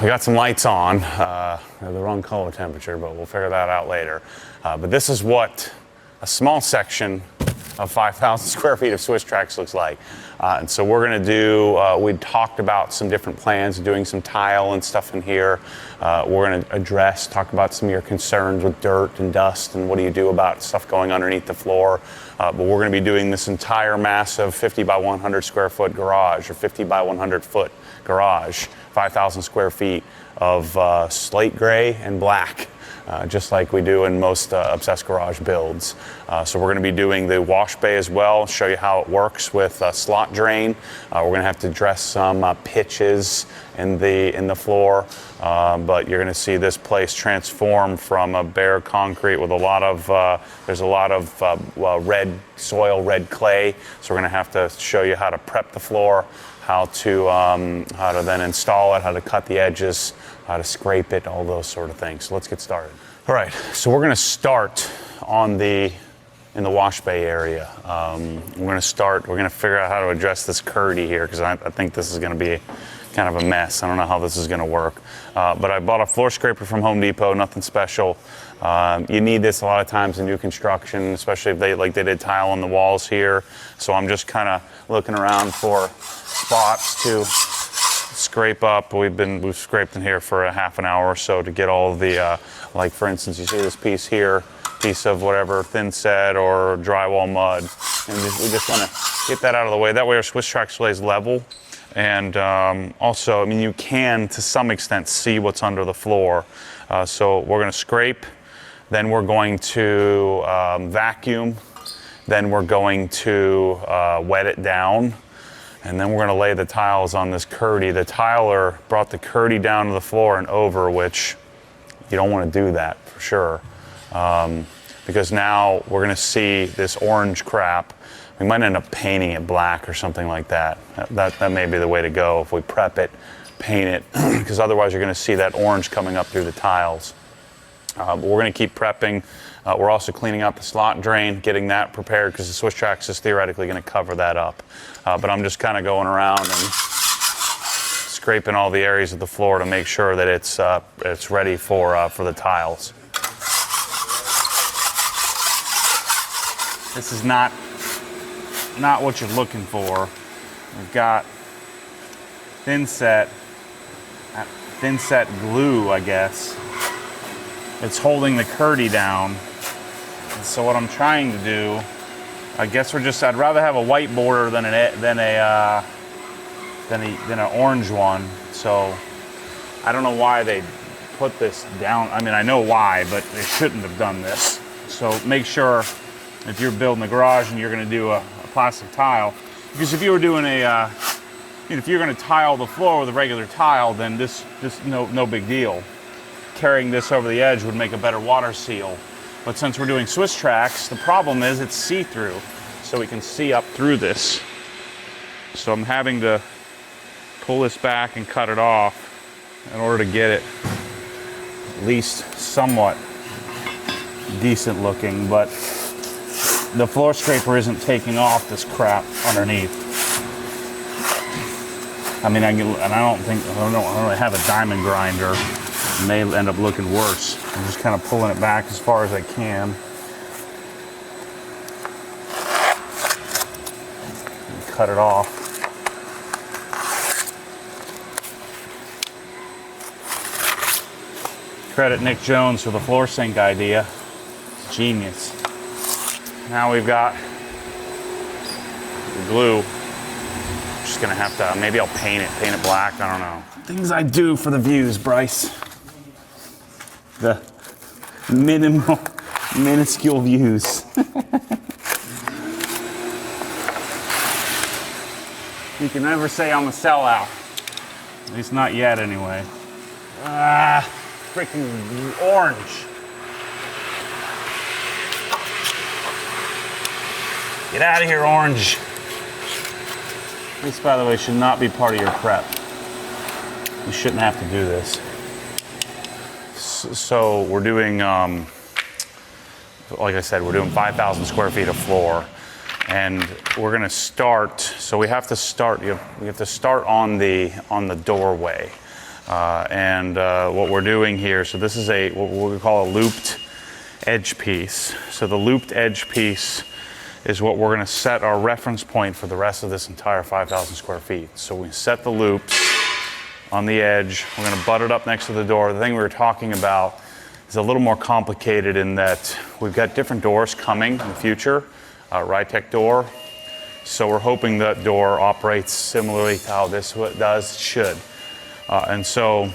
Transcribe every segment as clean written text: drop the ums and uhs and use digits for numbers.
we got some lights on. They're the wrong color temperature, but we'll figure that out later. But this is what a small section of 5,000 square feet of Swisstrax looks like. And so we're going to do, we talked about some different plans, doing some tile and stuff in here. We're going to talk about some of your concerns with dirt and dust and what do you do about stuff going underneath the floor. But we're going to be doing this entire massive 50 by 100 square foot garage, or 50 by 100 foot garage, 5,000 square feet of slate gray and black. Just like we do in most Obsessed Garage builds. So we're going to be doing the wash bay as well, show you how it works with slot drain. We're going to have to dress some pitches in the floor, but you're going to see this place transform from a bare concrete with a lot of, there's a lot of red soil, red clay. So we're going to have to show you how to prep the floor, how to then install it, how to cut the edges, how to scrape it, all those sort of things. So let's get started. All right, so we're going to start in the wash bay area. We're going to figure out how to address this curdy here, because I think this is going to be kind of a mess. I don't know how this is going to work. But I bought a floor scraper from Home Depot, nothing special. You need this a lot of times in new construction, especially if they did tile on the walls here. So I'm just kind of looking around for spots to scrape up. We've scraped in here for a half an hour or so to get all of the, like for instance, you see this piece here, piece of whatever thin set or drywall mud, and we just want to get that out of the way. That way our Swisstrax lays level, and also, I mean, you can to some extent see what's under the floor. So we're going to scrape, then we're going to vacuum, then we're going to wet it down. And then we're going to lay the tiles on this curdy. The tiler brought the curdy down to the floor and over, which you don't want to do that for sure. Because now we're going to see this orange crap. We might end up painting it black or something like that. That may be the way to go if we prep it, paint it, because otherwise you're going to see that orange coming up through the tiles. But we're going to keep prepping. We're also cleaning out the slot drain, getting that prepared, because the Swisstrax is theoretically going to cover that up. But I'm just kind of going around and scraping all the areas of the floor to make sure that it's ready for the tiles. This is not what you're looking for. We've got thin set glue, I guess. It's holding the curdy down. And so what I'm trying to do, I guess I'd rather have a white border than an orange one. So I don't know why they put this down. I mean, I know why, but they shouldn't have done this. So make sure if you're building a garage and you're going to do a plastic tile, because if you were doing if you're going to tile the floor with a regular tile, then this no big deal. Carrying this over the edge would make a better water seal. But since we're doing Swisstrax, the problem is it's see-through, so we can see up through this. So I'm having to pull this back and cut it off in order to get it at least somewhat decent looking, but the floor scraper isn't taking off this crap underneath. I mean, I don't really have a diamond grinder. It may end up looking worse. I'm just kind of pulling it back as far as I can. And cut it off. Credit Nick Jones for the floor sink idea. It's genius. Now we've got the glue. I'm just gonna have to, maybe I'll paint it black, I don't know. Things I do for the views, Bryce. The minuscule views. You can never say I'm a sellout. At least not yet, anyway. Freaking orange. Get out of here, orange. This, by the way, should not be part of your prep. You shouldn't have to do this. So we're doing, like I said, we're doing 5,000 square feet of floor, and we're going to start. So we have to start. We have to start on the doorway. What we're doing here, so this is what we call a looped edge piece. So the looped edge piece is what we're going to set our reference point for the rest of this entire 5,000 square feet. So we set the loops on the edge. We're going to butt it up next to the door. The thing we were talking about is a little more complicated in that we've got different doors coming in the future, Rytec door. So we're hoping that door operates similarly to how this does, should. And so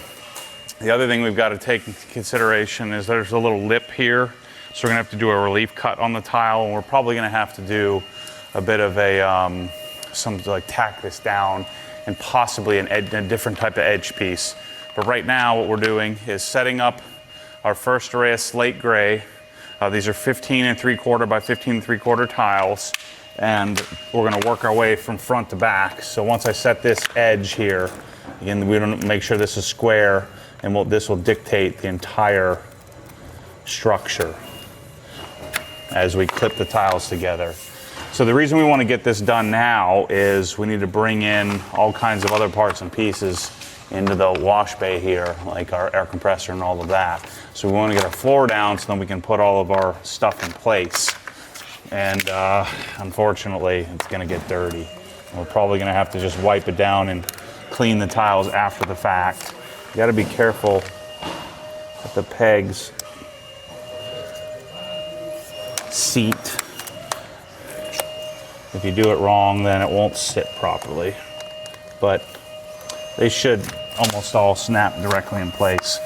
the other thing we've got to take into consideration is there's a little lip here. So we're gonna have to do a relief cut on the tile, and we're probably gonna have to do a bit of a, tack this down and possibly a different type of edge piece. But right now what we're doing is setting up our first array of slate gray. These are 15 3/4 by 15 3/4 tiles, and we're gonna work our way from front to back. So once I set this edge here, again, we don't make sure this is square, and this will dictate the entire structure as we clip the tiles together. So the reason we want to get this done now is we need to bring in all kinds of other parts and pieces into the wash bay here, like our air compressor and all of that. So we want to get our floor down so then we can put all of our stuff in place. And unfortunately, it's going to get dirty. We're probably going to have to just wipe it down and clean the tiles after the fact. You got to be careful that the pegs seat. If you do it wrong, then it won't sit properly. But they should almost all snap directly in place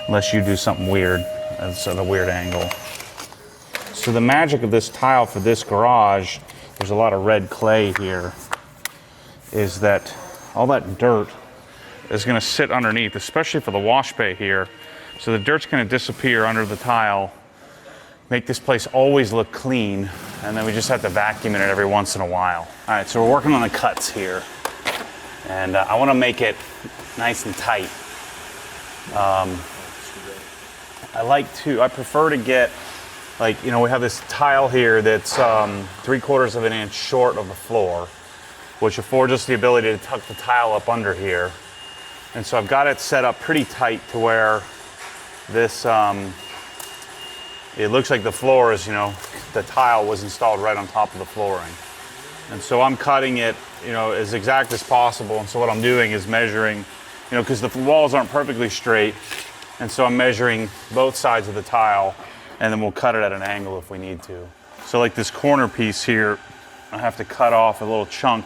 unless you do something weird. It's at a weird angle. So the magic of this tile for this garage, there's a lot of red clay here, is that all that dirt is going to sit underneath, especially for the wash bay here. So the dirt's going to disappear under the tile, make this place always look clean, and then we just have to vacuum it every once in a while. All right, so we're working on the cuts here, and I want to make it nice and tight. I prefer to get, we have this tile here that's 3/4 of an inch short of the floor, which affords us the ability to tuck the tile up under here. And so I've got it set up pretty tight to where this, it looks like the floor is, the tile was installed right on top of the flooring. And so I'm cutting it, as exact as possible. And so what I'm doing is measuring, because the walls aren't perfectly straight. And so I'm measuring both sides of the tile, and then we'll cut it at an angle if we need to. So like this corner piece here, I have to cut off a little chunk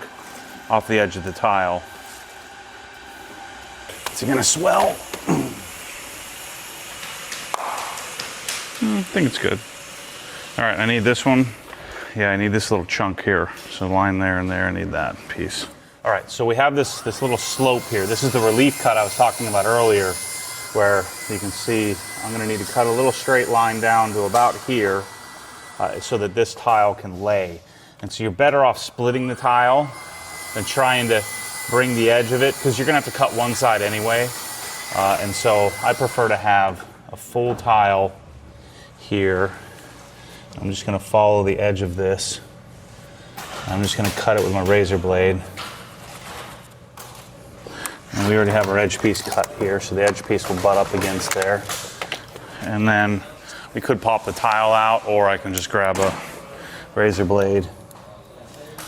off the edge of the tile. Is it gonna swell? I think it's good. All right, I need this one. Yeah, I need this little chunk here. So line there and there, I need that piece. All right, so we have this little slope here. This is the relief cut I was talking about earlier, where you can see I'm gonna need to cut a little straight line down to about here so that this tile can lay. And so you're better off splitting the tile than trying to bring the edge of it, because you're gonna have to cut one side anyway. And so I prefer to have a full tile here. I'm just gonna follow the edge of this. I'm just gonna cut it with my razor blade. And we already have our edge piece cut here, so the edge piece will butt up against there. And then we could pop the tile out, or I can just grab a razor blade.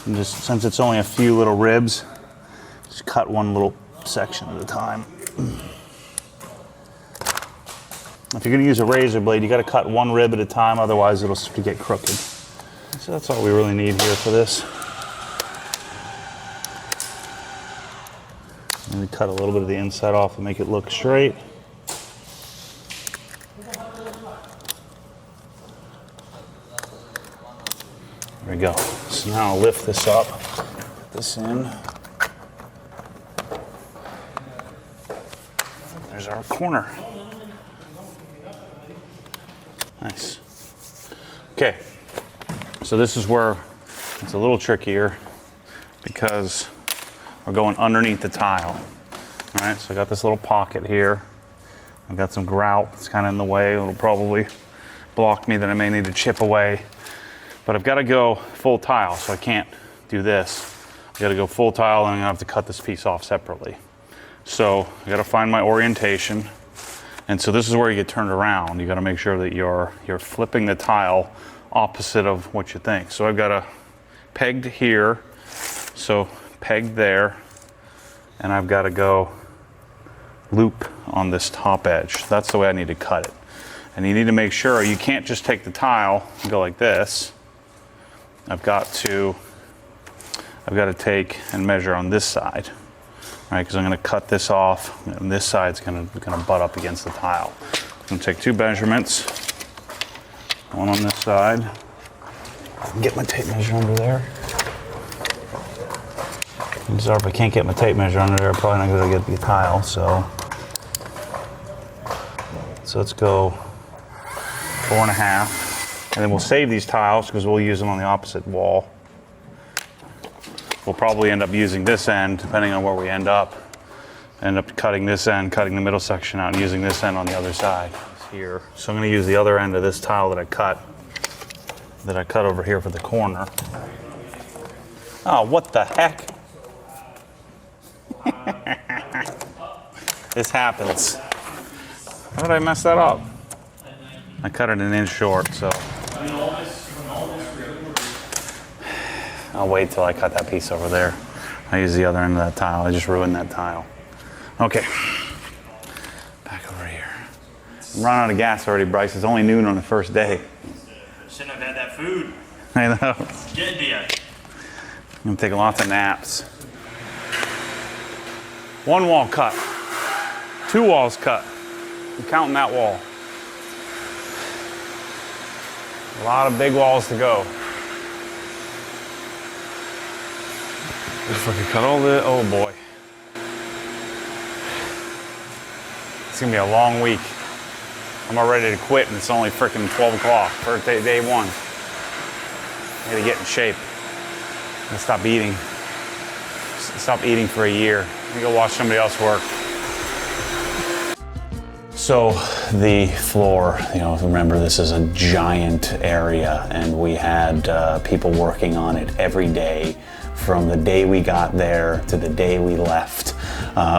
And just, since it's only a few little ribs, just cut one little section at a time. If you're gonna use a razor blade, you gotta cut one rib at a time, otherwise it'll start to get crooked. So that's all we really need here for this. And we cut a little bit of the inside off and make it look straight. There we go. So now I'll lift this up, put this in. There's our corner. Nice. Okay, so this is where it's a little trickier because we're going underneath the tile. All right, so I got this little pocket here. I've got some grout that's kind of in the way. It'll probably block me that I may need to chip away. But I've got to go full tile, so I can't do this. I've got to go full tile, and I'm going to have to cut this piece off separately. So I gotta find my orientation. And so this is where you get turned around. You gotta make sure that you're flipping the tile opposite of what you think. So I've got a pegged here, so pegged there, and I've gotta go loop on this top edge. That's the way I need to cut it. And you need to make sure you can't just take the tile and go like this. I've got to take and measure on this side, right? Because I'm going to cut this off, and this side's going to butt up against the tile. I'm going to take 2 measurements, one on this side. I can get my tape measure under there. I'm sorry if I can't get my tape measure under there. I'm probably not going to get the tile. So let's go 4.5. And then we'll save these tiles because we'll use them on the opposite wall. We'll probably end up using this end, depending on where we end up. End up cutting this end, cutting the middle section out, and using this end on the other side here. So I'm going to use the other end of this tile that I cut over here for the corner. Oh, what the heck? This happens. How did I mess that up? I cut it 1 inch short, so. I'll wait till I cut that piece over there. I use the other end of that tile. I just ruined that tile. Okay, back over here. I'm running out of gas already, Bryce. It's only noon on the first day. Shouldn't have had that food. I know. Getting to you. I'm gonna take lots of naps. 1 wall cut. 2 walls cut. I'm counting that wall. A lot of big walls to go. If I could cut all the, oh boy. It's gonna be a long week. I'm all ready to quit and it's only freaking 12 o'clock for day 1. I gotta get in shape. I'm gonna stop eating. Stop eating for a year. I'm gonna go watch somebody else work. So the floor, remember this is a giant area and we had people working on it every day from the day we got there to the day we left.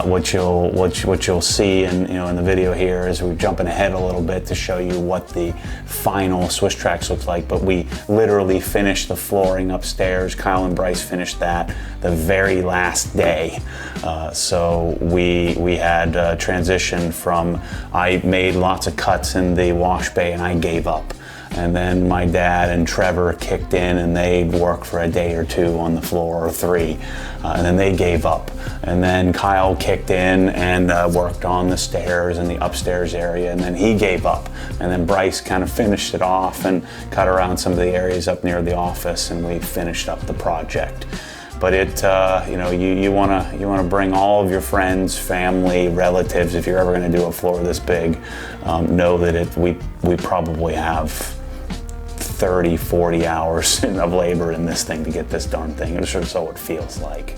What you'll see in the video here is we're jumping ahead a little bit to show you what the final Swisstrax looks like, but we literally finished the flooring upstairs. Kyle and Bryce finished that the very last day. So we had transitioned from, I made lots of cuts in the wash bay and I gave up. And then my dad and Trevor kicked in and they worked for a day or 2 on the floor, or 3, and then they gave up. And then Kyle kicked in and worked on the stairs and the upstairs area, and then he gave up. And then Bryce kind of finished it off and cut around some of the areas up near the office, and we finished up the project. But you want to bring all of your friends, family, relatives. If you're ever going to do a floor this big, know that we probably have 30, 40 hours of labor in this thing to get this darn thing. It's just so it feels like.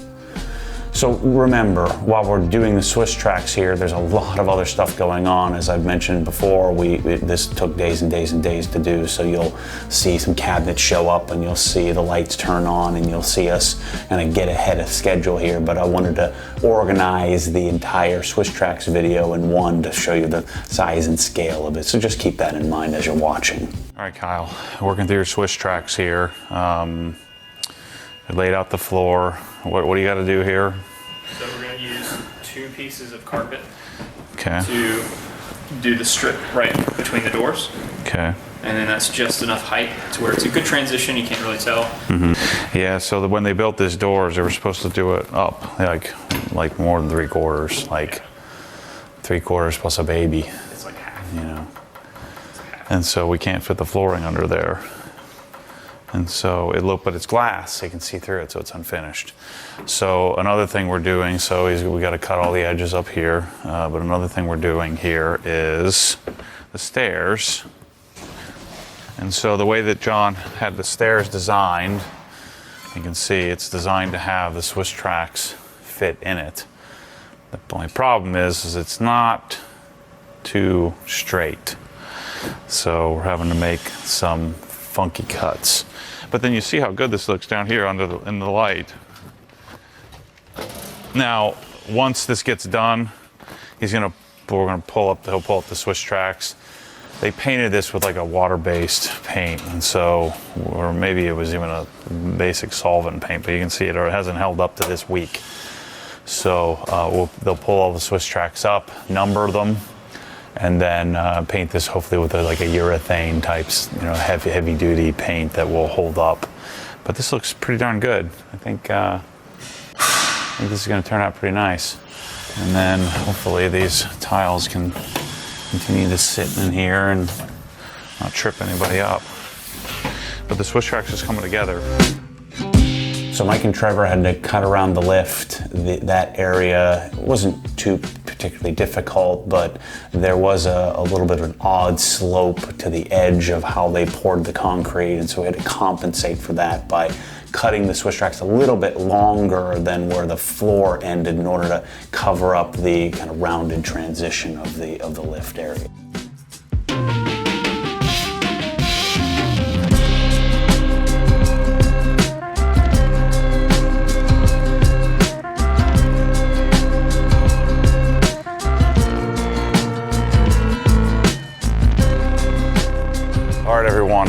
So remember, while we're doing the Swisstrax here, there's a lot of other stuff going on. As I've mentioned before, this took days and days and days to do, so you'll see some cabinets show up and you'll see the lights turn on and you'll see us kind of get ahead of schedule here, but I wanted to organize the entire Swisstrax video in one to show you the size and scale of it, so just keep that in mind as you're watching. All right, Kyle, working through your Swisstrax here. I laid out the floor. What do you got to do here? So we're going to use 2 pieces of carpet Okay. to do the strip right between the doors. Okay. And then that's just enough height to where it's a good transition. You can't really tell. Mm-hmm. Yeah. So when they built these doors, they were supposed to do it up like more than 3/4, like 3/4 plus a baby. It's like half. And so we can't fit the flooring under there. And so but it's glass, so you can see through it, so it's unfinished. So another thing we're doing, we got to cut all the edges up here, but another thing we're doing here is the stairs. And so the way that John had the stairs designed, you can see it's designed to have the Swisstrax fit in it. The only problem is it's not too straight. So we're having to make some funky cuts. But then you see how good this looks down here in the light. Now, once this gets done, he'll pull up the Swisstrax. They painted this with like a water-based paint, and so, or maybe it was even a basic solvent paint, but you can see it hasn't held up to this week. So they'll pull all the Swisstrax up, number them, and then paint this hopefully with like a urethane types, heavy duty paint that will hold up. But this looks pretty darn good. I think this is going to turn out pretty nice. And then hopefully these tiles can continue to sit in here and not trip anybody up. But the Swisstrax is coming together. So Mike and Trevor had to cut around the lift. That area wasn't too particularly difficult, but there was a little bit of an odd slope to the edge of how they poured the concrete, and so we had to compensate for that by cutting the Swisstrax a little bit longer than where the floor ended in order to cover up the kind of rounded transition of the lift area. All right, everyone,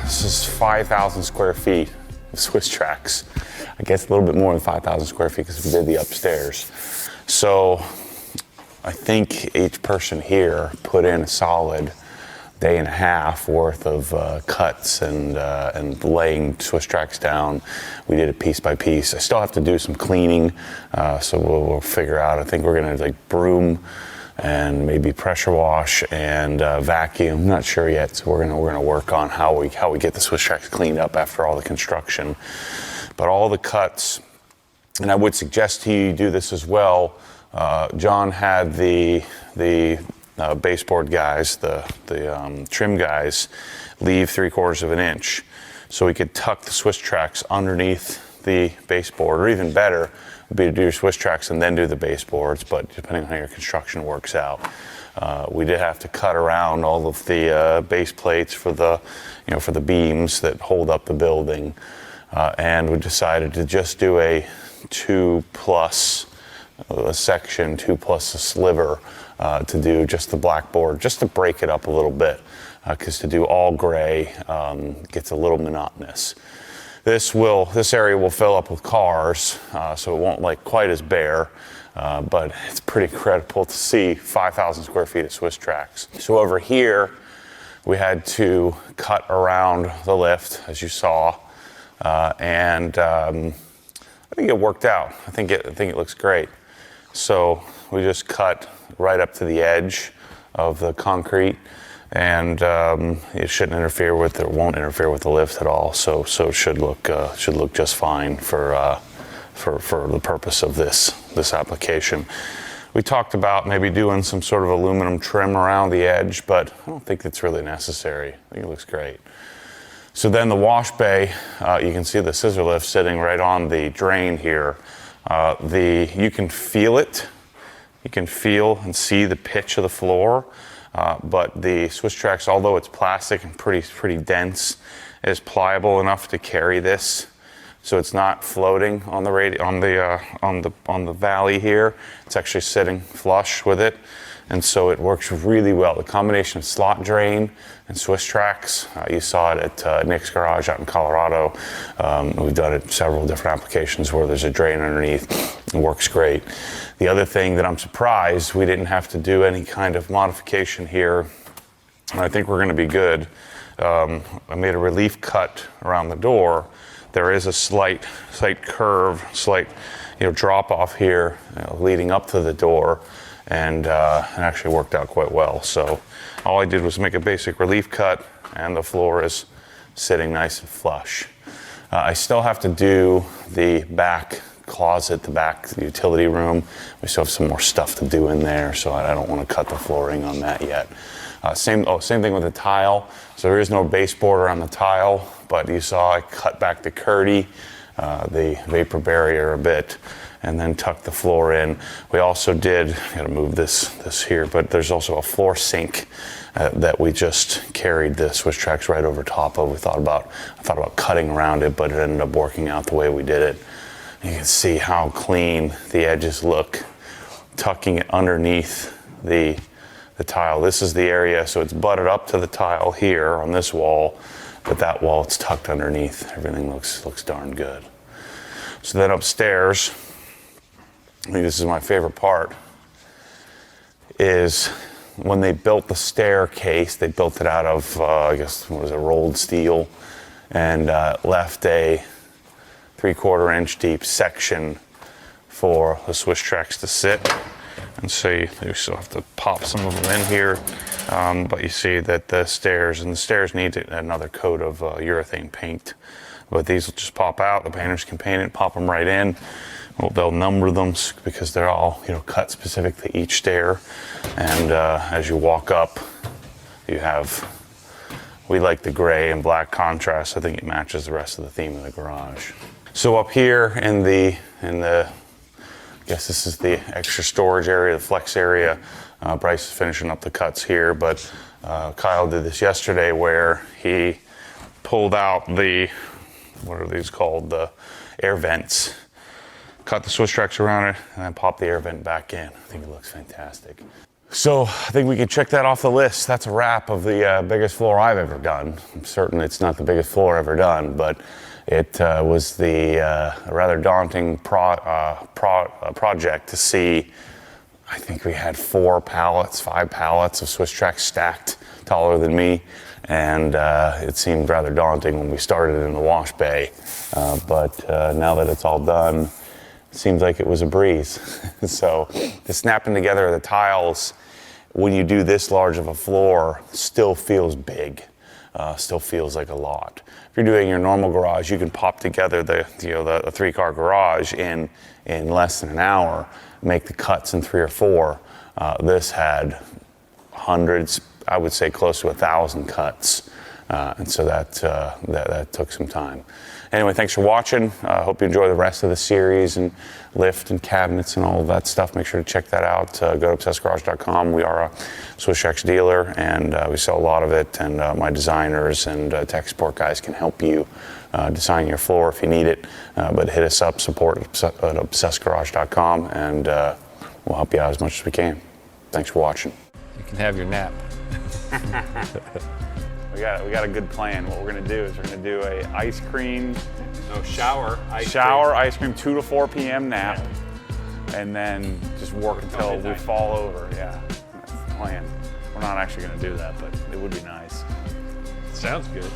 this is 5,000 square feet of Swisstrax. I guess a little bit more than 5,000 square feet because we did the upstairs. So I think each person here put in a solid day and a half worth of cuts and laying Swisstrax down. We did it piece by piece. I still have to do some cleaning, so we'll figure out. I think we're gonna like broom and maybe pressure wash and vacuum. I'm not sure yet, so we're gonna work on how we get the Swisstrax cleaned up after all the construction. But all the cuts, and I would suggest to you do this as well. John had the baseboard guys, the trim guys, leave 3/4 of an inch, so we could tuck the Swisstrax underneath the baseboard, or even better would be to do your Swisstrax and then do the baseboards, but depending on how your construction works out. We did have to cut around all of the base plates for the beams that hold up the building, and we decided to just do a 2+ a section, 2+ a sliver, to do just the blackboard, just to break it up a little bit, because to do all gray gets a little monotonous. This area will fill up with cars, so it won't like quite as bare, but it's pretty incredible to see 5,000 square feet of Swisstrax. So over here, we had to cut around the lift, as you saw, and I think it worked out. I think it looks great. So we just cut right up to the edge of the concrete, and it shouldn't interfere with, or won't interfere with the lift at all. So it should look just fine for the purpose of this application. We talked about maybe doing some sort of aluminum trim around the edge, but I don't think that's really necessary. I think it looks great. So then the wash bay, you can see the scissor lift sitting right on the drain here. You can feel it. You can feel and see the pitch of the floor, but the Swisstrax, although it's plastic and pretty dense, is pliable enough to carry this, so it's not floating on the valley here. It's actually sitting flush with it, and so it works really well. The combination of slot drain and Swisstrax, you saw it at Nick's Garage out in Colorado. We've done it several different applications where there's a drain underneath. It works great. The other thing that I'm surprised we didn't have to do any kind of modification here, and I think we're going to be good. I made a relief cut around the door. There is a slight curve, drop off here leading up to the door, and it actually worked out quite well. So all I did was make a basic relief cut, and the floor is sitting nice and flush. I still have to do the back closet, the back utility room. We still have some more stuff to do in there, so I don't want to cut the flooring on that yet. Same thing with the tile. So there is no baseboard around the tile, but you saw I cut back the curdy, the vapor barrier a bit, and then tuck the floor in. We also did, gotta move this here, but there's also a floor sink that we just carried the Swisstrax right over top of. I thought about cutting around it, but it ended up working out the way we did it. You can see how clean the edges look. tucking it underneath the tile. This is the area, so it's butted up to the tile here on this wall, but that wall it's tucked underneath. Everything looks darn good. So then upstairs, I think this is my favorite part, is when they built the staircase, they built it out of, I guess, what was it, rolled steel, and left a 3/4 inch deep section for the Swisstrax to sit. And so you still have to pop some of them in here, but you see that the stairs need another coat of urethane paint. But these will just pop out, the painters can paint it, pop them right in. Well, they'll number them because they're all, you know, cut specific to each stair. And as you walk up, you have, we like the gray and black contrast. I think it matches the rest of the theme of the garage. So up here in the I guess this is the extra storage area, the flex area. Bryce is finishing up the cuts here, but Kyle did this yesterday where he pulled out the, what are these called, the air vents, cut the Swisstrax around it, and then popped the air vent back in. I think it looks fantastic. So I think we can check that off the list. That's a wrap of the biggest floor I've ever done. I'm certain it's not the biggest floor ever done, but it was the rather daunting project to see. I think we had 5 pallets of Swisstrax stacked taller than me, and it seemed rather daunting when we started in the wash bay. But now that it's all done, it seems like it was a breeze. So the snapping together of the tiles, when you do this large of a floor, still feels big. Still feels like a lot. If you're doing your normal garage, you can pop together the 3-car garage in less than an hour, make the cuts in 3 or 4. This had hundreds, I would say close to 1,000 cuts, and so that took some time. Anyway, thanks for watching. I hope you enjoy the rest of the series and lift and cabinets and all of that stuff. Make sure to check that out. Go to obsessedgarage.com. We are a Swisstrax dealer, and we sell a lot of it. And my designers and tech support guys can help you design your floor if you need it. But hit us up, support at obsessedgarage.com, and we'll help you out as much as we can. Thanks for watching. You can have your nap. We got a good plan. What we're gonna do is we're gonna do a ice cream, Shower ice cream 2 to 4 p.m. nap, and then just work until we fall over. Yeah, that's the plan. We're not actually gonna do that, but it would be nice. Sounds good.